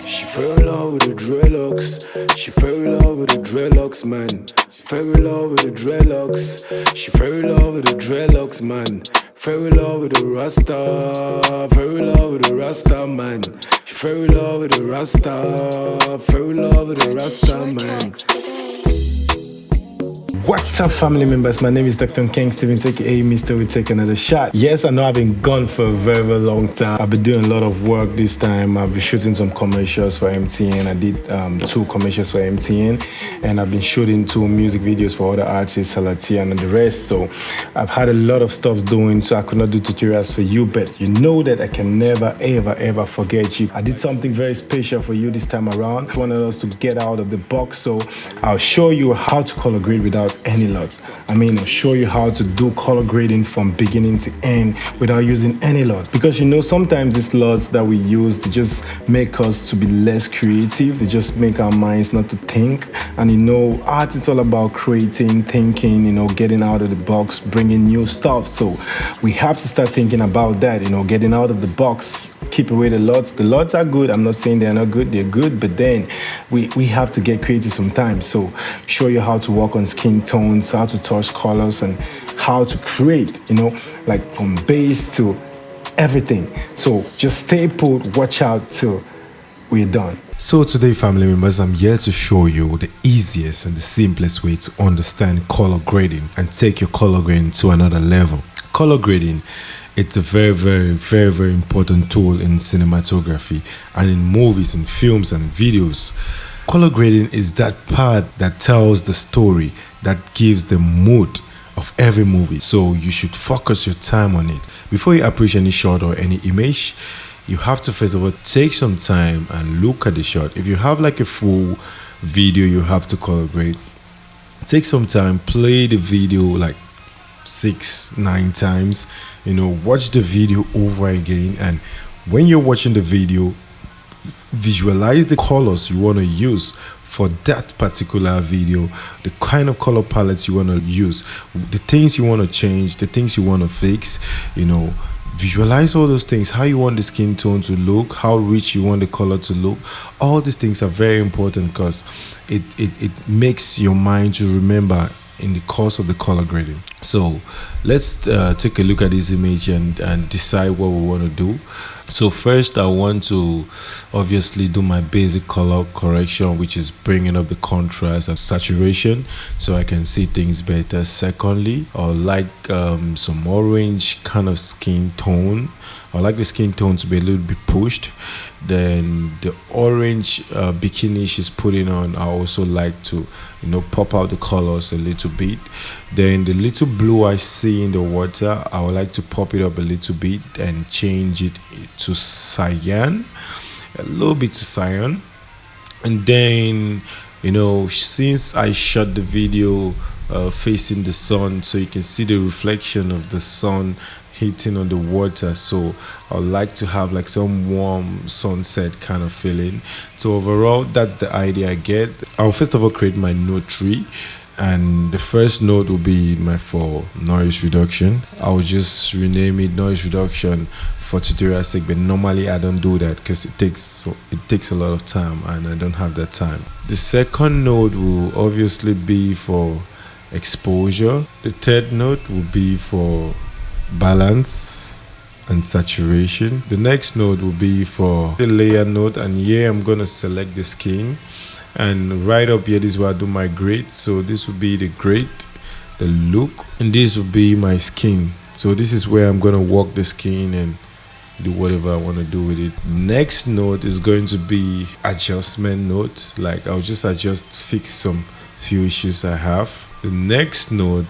She fell in love with the dreadlocks. She fell in love with the dreadlocks, man. Fell in love with the dreadlocks. She fell in love with the dreadlocks, man. Fell in love with the Rasta. Fell in love with the Rasta, man. She fell in love with the Rasta. Fell in love with the Rasta, man. What's up, family members? My name is Dr. King Stevens, aka Mr. We Take Another Shot. Yes, I know I've been gone for a very, very long time. I've been doing a lot of work this time. I've been shooting some commercials for MTN. I did 2 commercials for MTN, and I've been shooting 2 music videos for other artists, Salatian and the rest. So I've had a lot of stuff doing, so I could not do tutorials for you, but you know that I can never, ever, ever forget you. I did something very special for you this time around. I wanted us to get out of the box, so I'll show you how to color grade without any LUTs. I'll show you how to do color grading from beginning to end without using any LUT. Because you know, sometimes these LUTs that we use, they just make us to be less creative. They just make our minds not to think. And you know, art is all about creating, thinking, you know, getting out of the box, bringing new stuff. So we have to start thinking about that, you know, getting out of the box. Keep away the LUTs. The LUTs are good. I'm not saying they're not good. They're good, but then we have to get creative sometimes. So show you how to work on skin tones, how to touch colors, and how to create, you know, like from base to everything. So just stay put, watch out till we're done. So today, family members, I'm here to show you the easiest and the simplest way to understand color grading and take your color grading to another level. Color grading, it's a very, very, very, very important tool in cinematography and in movies and films and videos. Color grading is that part that tells the story, that gives the mood of every movie. So you should focus your time on it. Before you approach any shot or any image, you have to first of all take some time and look at the shot. If you have like a full video you have to color grade, take some time, play the video like 6-9 times, you know, watch the video over again, and when you're watching the video, visualize the colors you want to use for that particular video, the kind of color palettes you want to use, the things you want to change, the things you want to fix, you know. Visualize all those things, how you want the skin tone to look, how rich you want the color to look. All these things are very important because it makes your mind to remember in the course of the color grading. So let's take a look at this image and decide what we want to do. So first I want to obviously do my basic color correction, which is bringing up the contrast and saturation so I can see things better. Secondly, I like some orange kind of skin tone. I like the skin tone to be a little bit pushed. Then the orange bikini she's putting on, I also like to, you know, pop out the colors a little bit. Then the little blue I see in the water, I would like to pop it up a little bit and change it to cyan, a little bit to cyan. And then, you know, since I shot the video facing the sun, so you can see the reflection of the sun hitting on the water, so I like to have like some warm sunset kind of feeling. So overall, that's the idea I get. I'll first of all create my note tree, and the first note will be for noise reduction. I'll just rename it noise reduction for tutorial sake, but normally I don't do that because it takes a lot of time and I don't have that time. The second note will obviously be for exposure. The third note will be for balance and saturation. The next node will be for the layer node, and here I'm going to select the skin, and right up here this is where I do my grade. So this will be the grade, the look, and this will be my skin. So this is where I'm going to work the skin and do whatever I want to do with it. Next node is going to be adjustment node, like I'll just adjust, fix some few issues I have. The next node,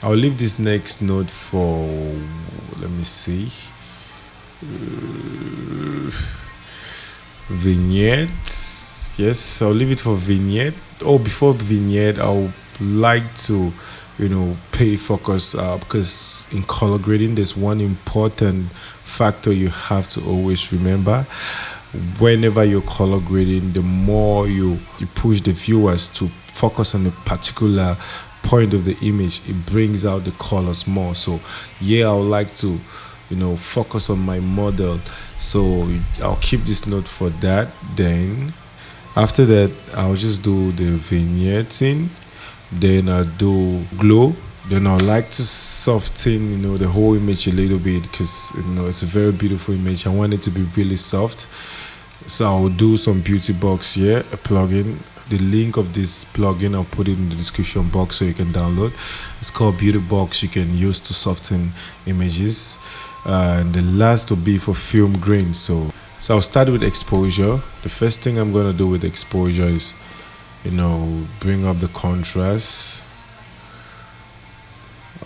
I'll leave this next node for, let me see, vignette. Yes, I'll leave it for vignette. Before vignette, I would like to, you know, pay focus because in color grading, there's one important factor you have to always remember. Whenever you're color grading, the more you push the viewers to focus on a particular point of the image, it brings out the colors more. So yeah, I would like to focus on my model. So I'll keep this note for that. Then after that, I'll just do the vignetting. Then I'll do glow. Then I like to soften, the whole image a little bit, because it's a very beautiful image. I want it to be really soft. So I'll do some beauty box here, a plugin. The link of this plugin, I'll put it in the description box so you can download. It's called Beauty Box. You can use to soften images. And the last will be for Filmgrain. So I'll start with exposure. The first thing I'm gonna do with exposure is, bring up the contrast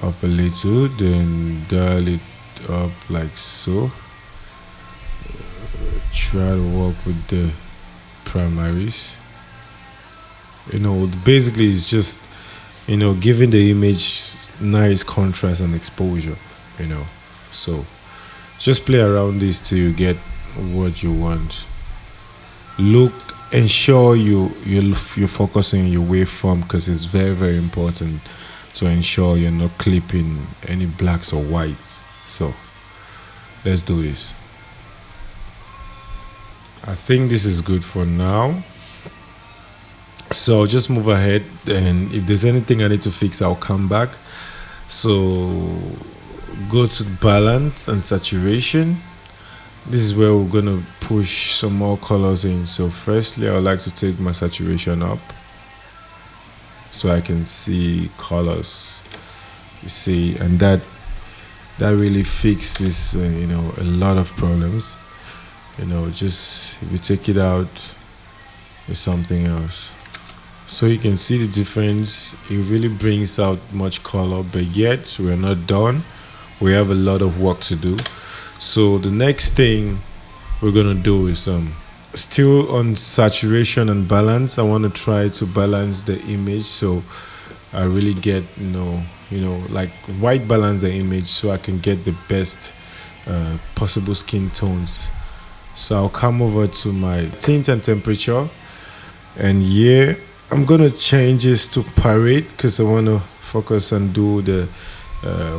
up a little, then dial it up like so. Try to work with the primaries. Basically it's just giving the image nice contrast and exposure. So just play around this till you get what you want. Ensure you're focusing your waveform, because it's very, very important to ensure you're not clipping any blacks or whites. So let's do this. I think this is good for now. So I'll just move ahead, and if there's anything I need to fix, I'll come back. So go to balance and saturation. This is where we're gonna push some more colors in. So firstly, I would like to take my saturation up so I can see colors. You see, and that really fixes a lot of problems. Just if you take it out, it's something else. So you can see the difference. It really brings out much color, but yet we're not done. We have a lot of work to do. So the next thing we're gonna do is still on saturation and balance. I want to try to balance the image, so I really get like white balance the image, so I can get the best possible skin tones. So I'll come over to my tint and temperature, and here I'm gonna change this to parade, because I want to focus and do the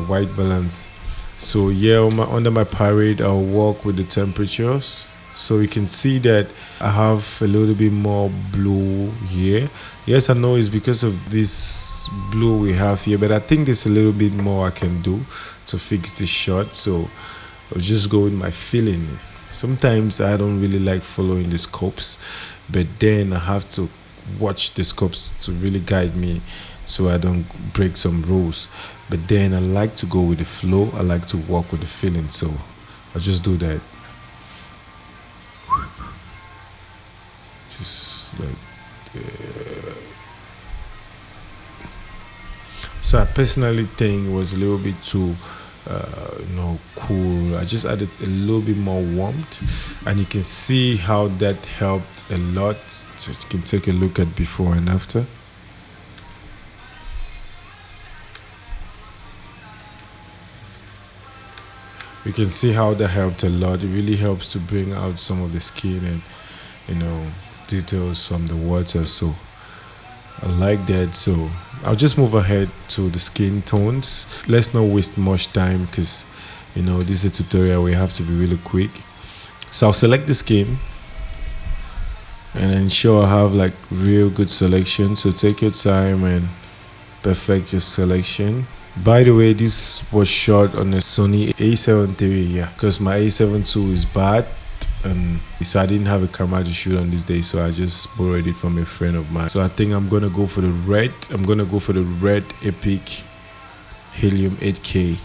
white balance. So yeah, under my parade, I'll work with the temperatures. So you can see that I have a little bit more blue here. Yes, I know it's because of this blue we have here, but I think there's a little bit more I can do to fix this shot. So I'll just go with my feeling. Sometimes I don't really like following the scopes, but then I have to watch the scopes to really guide me so I don't break some rules. But then I like to go with the flow. I like to walk with the feeling, so I'll just do that. Just like so I personally think it was a little bit too cool. I just added a little bit more warmth, and you can see how that helped a lot. So you can take a look at before and after. You can see how that helped a lot. It really helps to bring out some of the skin and details from the water. So I like that. So I'll just move ahead to the skin tones. Let's not waste much time, because this is a tutorial where you have to be really quick. So I'll select the skin and ensure I have like real good selection. So take your time and perfect your selection. By the way, this was shot on a Sony A7 III, because my A7 II is bad, and so I didn't have a camera to shoot on this day, so I just borrowed it from a friend of mine. So I think I'm gonna go for the red. I'm gonna go for the red Epic Helium 8K.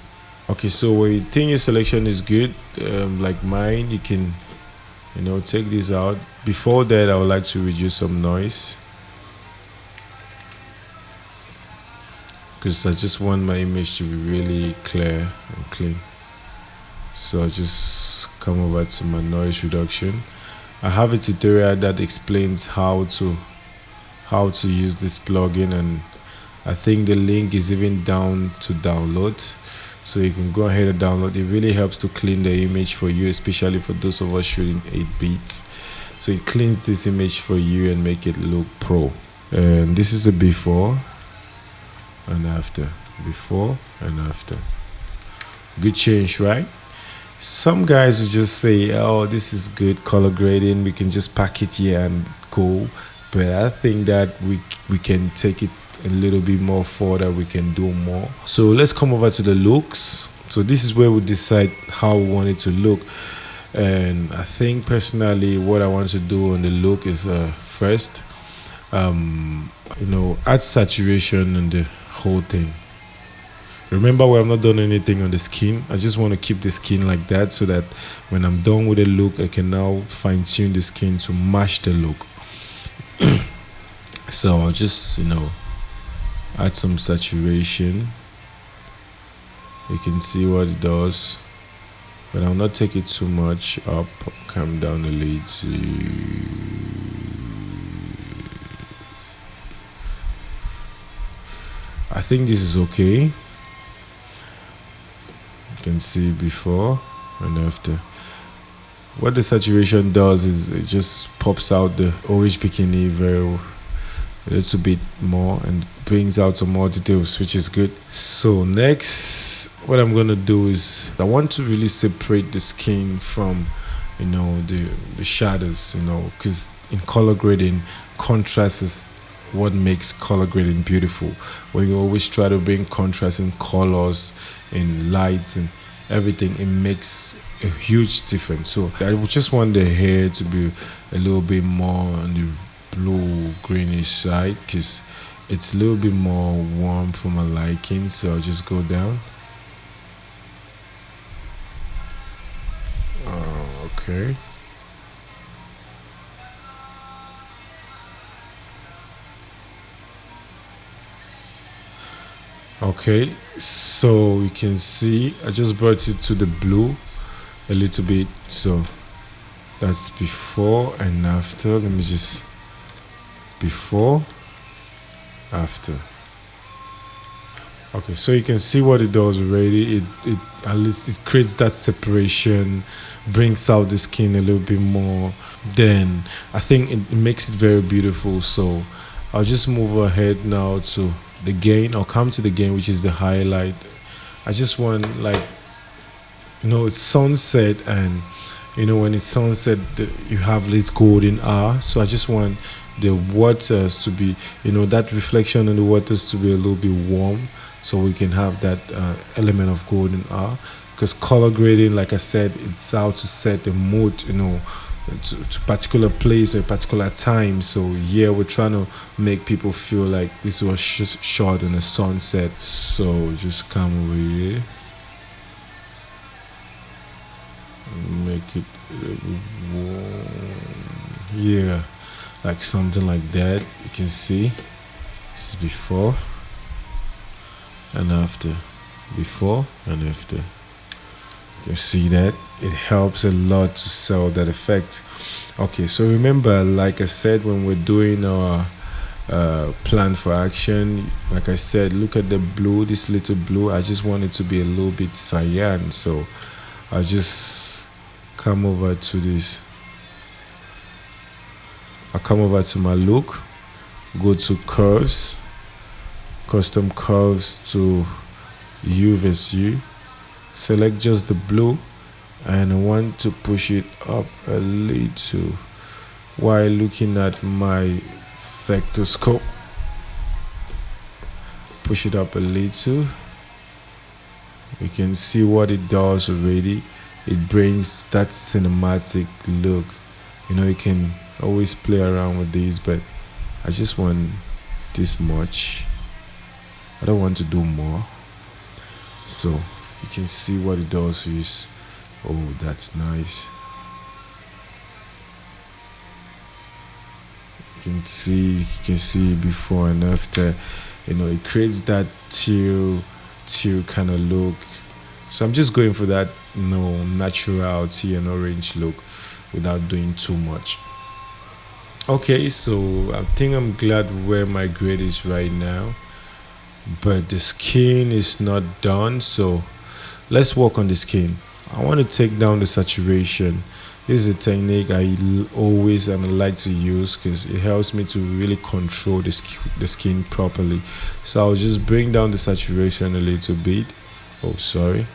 Okay, so when you think your selection is good, like mine, you can take this out. Before that, I would like to reduce some noise, because I just want my image to be really clear and clean. So I just come over to my noise reduction. I have a tutorial that explains how to use this plugin, and I think the link is even down to download, so you can go ahead and download. It really helps to clean the image for you, especially for those of us shooting 8 bits. So it cleans this image for you and make it look pro. And this is a before and after. Before and after. Good change, right? Some guys will just say, oh, this is good color grading, we can just pack it here and go. But I think that we can take it a little bit more further, we can do more. So let's come over to the looks. So this is where we decide how we want it to look. And I think personally what I want to do on the look is first add saturation in the whole thing. Remember, we have not done anything on the skin. I just want to keep the skin like that so that when I'm done with the look, I can now fine-tune the skin to match the look. So I'll just add some saturation. You can see what it does, but I'll not take it too much up. Come down a little. I think this is okay. You can see before and after. What the saturation does is it just pops out the orange bikini a little bit more and brings out some more details, which is good. So next, what I'm gonna do is I want to really separate the skin from the shadows, because in color grading, contrast is what makes color grading beautiful. When you always try to bring contrast in colors, in lights and everything, it makes a huge difference. So I just want the hair to be a little bit more on the blue greenish side because it's a little bit more warm for my liking. So I'll just go down. Okay. Okay, so you can see I just brought it to the blue a little bit. So that's before and after. Let me just before, after. Okay, so you can see what it does already. It at least it creates that separation, brings out the skin a little bit more. Then I think it makes it very beautiful. So I'll just move ahead now to the gain. I'll come to the gain, which is the highlight. I just want it's sunset, and when it's sunset you have this golden hour. So I just want the waters to be that reflection in the waters to be a little bit warm, so we can have that element of golden hour. Because color grading, like I said, it's how to set the mood to a particular place or a particular time. So here we're trying to make people feel like this was shot in a sunset. So just come over here, make it warm. Yeah, like something like that. You can see this is before and after, before and after. You can see that it helps a lot to sell that effect. Okay, so remember, like I said, when we're doing our plan for action, like I said, look at the blue, this little blue. I just want it to be a little bit cyan. So I'll just come over to this. I'll come over to my look, go to curves, custom curves to UVSU, select just the blue, and I want to push it up a little while looking at my vector scope. Push it up a little. You can see what it does already. It brings that cinematic look. You can always play around with these, but I just want this much. I don't want to do more. So you can see what it does is, oh, that's nice. You can see before and after. It creates that teal kind of look. So I'm just going for that natural tea and orange look without doing too much. Okay, so I think I'm glad where my grade is right now, but the skin is not done. So let's work on the skin. I want to take down the saturation. This is a technique I always like to use because it helps me to really control the skin properly. So I'll just bring down the saturation a little bit. Oh, sorry.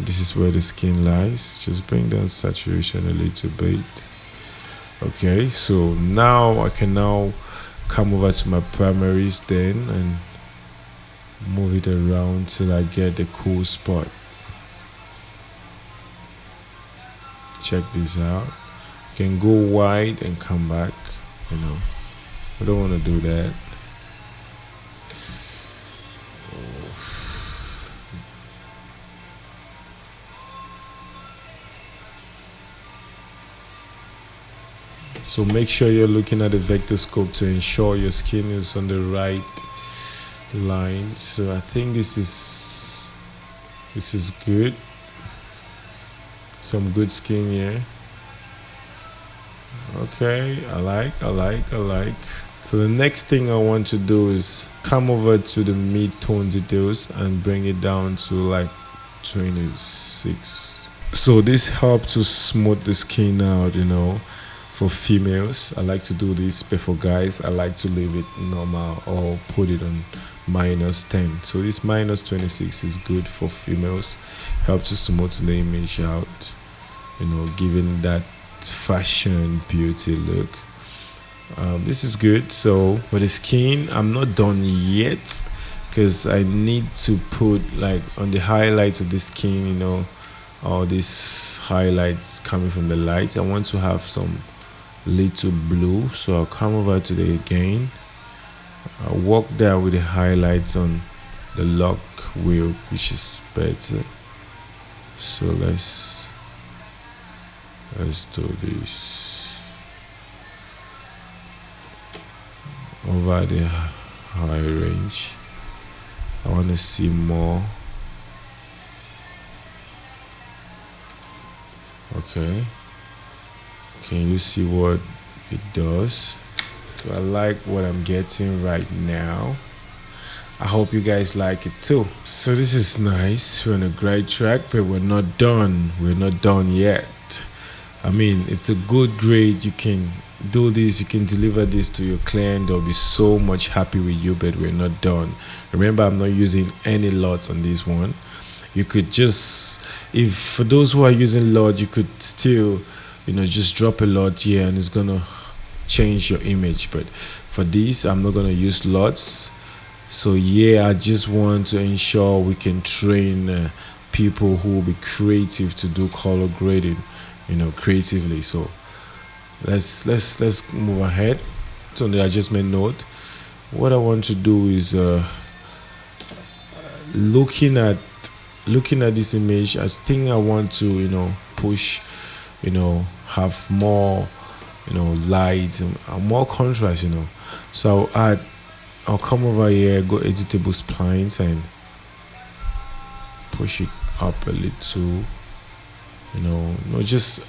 this is where the skin lies. Just bring down saturation a little bit. Okay, so now I can now come over to my primaries then and move it around till I get the cool spot. Check this out. You can go wide and come back, you know. I don't want to do that. So make sure you're looking at the vector scope to ensure your skin is on the right line. So I think this is good. Some good skin here. Okay, I like. So the next thing I want to do is come over to the mid-tone details and bring it down to like 26. So this helps to smooth the skin out, you know. For females, I like to do this, but for guys, I like to leave it normal or put it on -10. So this -26 is good for females, helps to smooth the image out, you know, giving that fashion beauty look. This is good. So for the skin, I'm not done yet because I need to put like on the highlights of the skin, you know, all these highlights coming from the light. I want to have some little blue, so I'll come over to the again. I'll walk there with the highlights on the lock wheel, which is better. So let's do this over the high range. I want to see more. Okay, can you see what it does? So I like what I'm getting right now. I hope you guys like it too. So this is nice. We're on a great track, but we're not done. We're not done yet. I mean, it's a good grade. You can do this, you can deliver this to your client. They'll be so much happy with you, but we're not done. Remember, I'm not using any LUTs on this one. You could just, if for those who are using LUT, you could still, you know, just drop a LUT here and it's gonna change your image. But for this, I'm not gonna use LUTs. So yeah, I just want to ensure we can train people who will be creative to do color grading, you know, creatively. So let's move ahead. So on the adjustment note, what I want to do is looking at this image, I think I want to, you know, push, you know, have more, you know, lights and more contrast, you know. So I'll come over here, go editable splines and push it up a little, you know, not just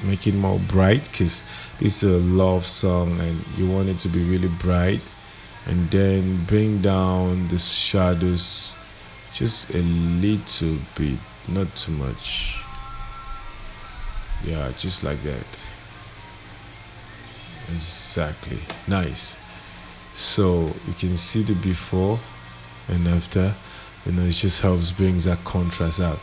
make it more bright because this is a love song and you want it to be really bright, and then bring down the shadows just a little bit, not too much. Yeah, just like that. Exactly. Nice. So you can see the before and after, you know, it just helps brings that contrast out.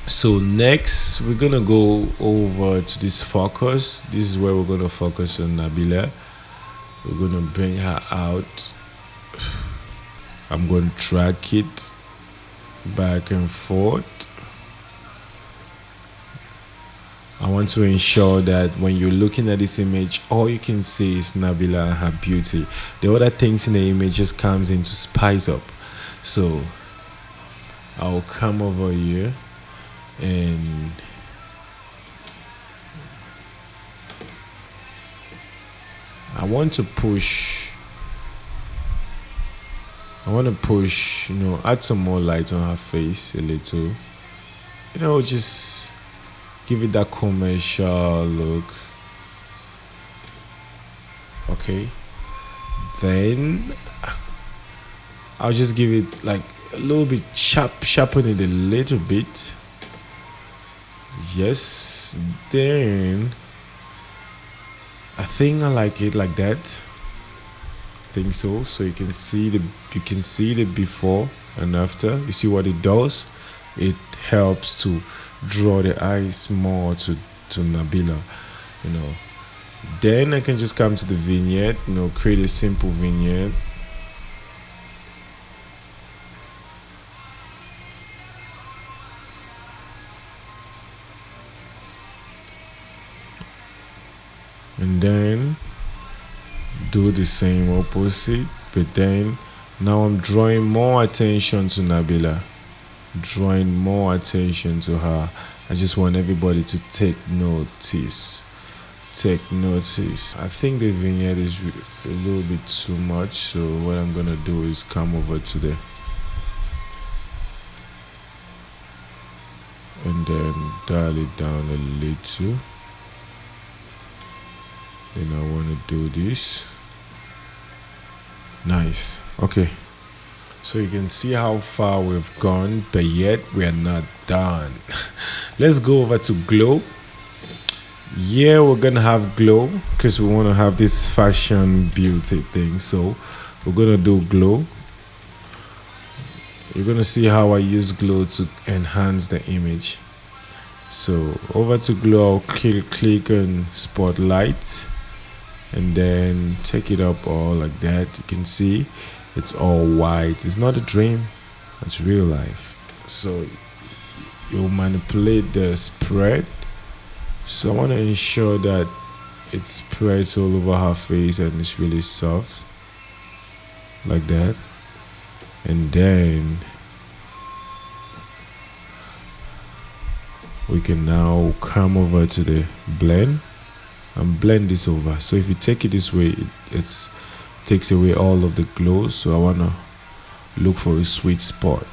So next we're gonna go over to this focus. This is where we're gonna focus on Nabila. We're gonna bring her out. I'm going to track it back and forth. I want to ensure that when you're looking at this image, all you can see is Nabila and her beauty. The other things in the image just comes in to spice up. So I'll come over here and I want to push, you know, add some more light on her face a little, you know, just give it that commercial look. Okay, then I'll just give it like a little bit sharpen it a little bit. Yes, then I think I like it like that. I think so. So you can see the before and after. You see what it does. it helps to draw the eyes more to Nabila, you know. Then I can just come to the vignette, you know, create a simple vignette. And then do the same opposite, but then now I'm drawing more attention to Nabila, drawing more attention to her. I just want everybody to take notice. I think the vignette is a little bit too much, so what I'm gonna do is come over to the and then dial it down a little. Then I want to do this. Nice. Okay, so you can see how far we've gone, but yet we are not done. Let's go over to glow. Yeah, we're gonna have glow because we want to have this fashion beauty thing, so we're gonna do glow. You're gonna see how I use glow to enhance the image. So over to glow, I'll click on spotlight and then take it up all like that. You can see it's all white. It's not a dream, it's real life. So you manipulate the spread. So I want to ensure that it spreads all over her face and it's really soft like that. And then we can now come over to the blend and blend this over. So if you take it this way, it takes away all of the glow. So I want to look for a sweet spot,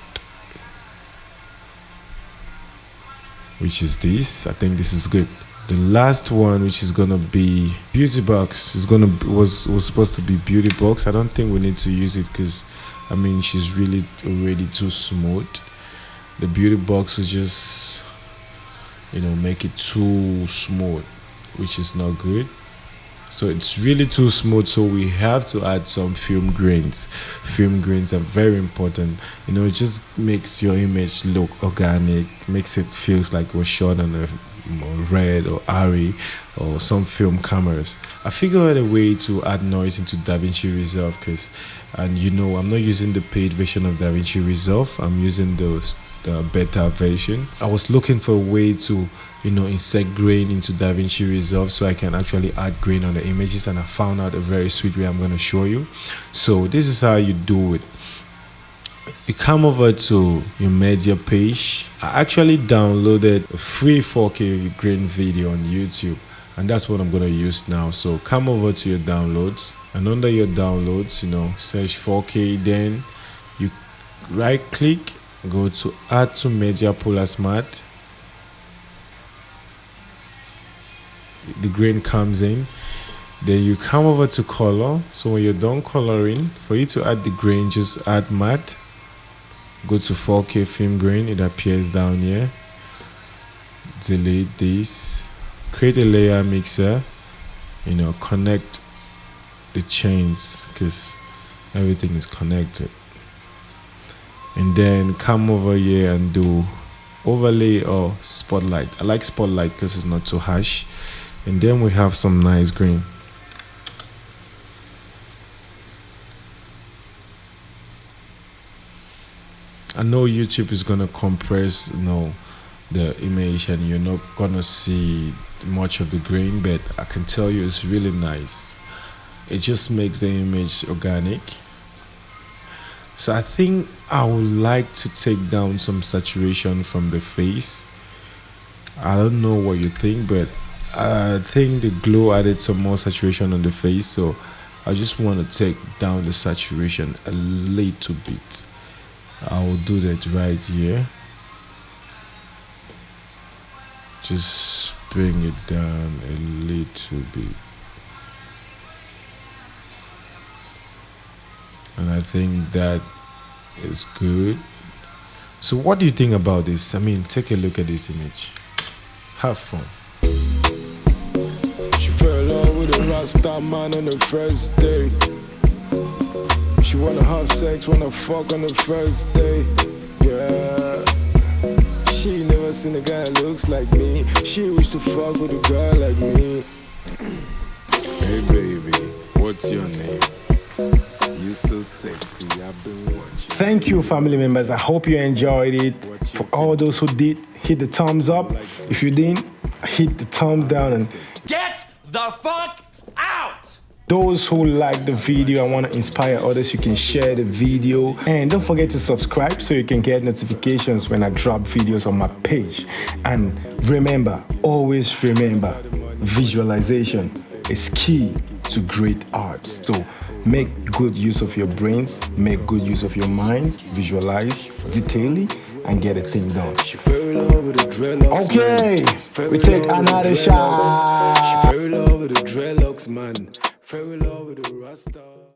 which is this. I think this is good. The last one, which is gonna be beauty box, was supposed to be beauty box. I don't think we need to use it because I mean she's really already too smooth. The beauty box will just, you know, make it too smooth, which is not good. So it's really too smooth, so we have to add some film grains. Film grains are very important. You know, it just makes your image look organic, makes it feels like we're shot on a Red or Ari or some film cameras. I figured out a way to add noise into Davinci Resolve because, and you know, I'm not using the paid version of Davinci Resolve. I'm using the beta version. I was looking for a way to, you know, insert grain into Davinci Resolve so I can actually add grain on the images, and I found out a very sweet way I'm going to show you. So this is how you do it. You come over to your media page. I actually downloaded a free 4K grain video on YouTube, and that's what I'm going to use now. So come over to your downloads, and under your downloads, you know, search 4K. Then you right click, go to add to media pool as matte. The grain comes in. Then you come over to color. So when you're done coloring, for you to add the grain, just add matte. Go to 4K film grain. It appears down here. Delete this. Create a layer mixer. You know, connect the chains because everything is connected. And then come over here and do overlay or spotlight. I like spotlight because it's not too harsh. And then we have some nice green. I know YouTube is gonna compress, you know, the image, and you're not gonna see much of the grain, but I can tell you it's really nice. It just makes the image organic. So I think I would like to take down some saturation from the face. I don't know what you think, but I think the glow added some more saturation on the face, so I just want to take down the saturation a little bit. I will do that right here. Just bring it down a little bit. And I think that is good. So what do you think about this? I mean, take a look at this image. Have fun. She fell in love with a Rasta man on the first day. She wanna have sex, wanna fuck on the first day. Yeah. never seen a guy that looks like me. She wish to fuck with a girl like me. Hey baby, what's your name? You're so sexy, I've been watching. Thank you, family members. I hope you enjoyed it. For all those who did, hit the thumbs up. If you didn't, hit the thumbs down and get the fuck out! Those who like the video and want to inspire others, you can share the video. And don't forget to subscribe so you can get notifications when I drop videos on my page. And remember, always remember, visualization is key to great art. So make good use of your brains, make good use of your mind, visualize detailing, and get a thing done. Okay, we take another shot. She fell in love with the dreadlocks, man. Fell in love with the Rasta.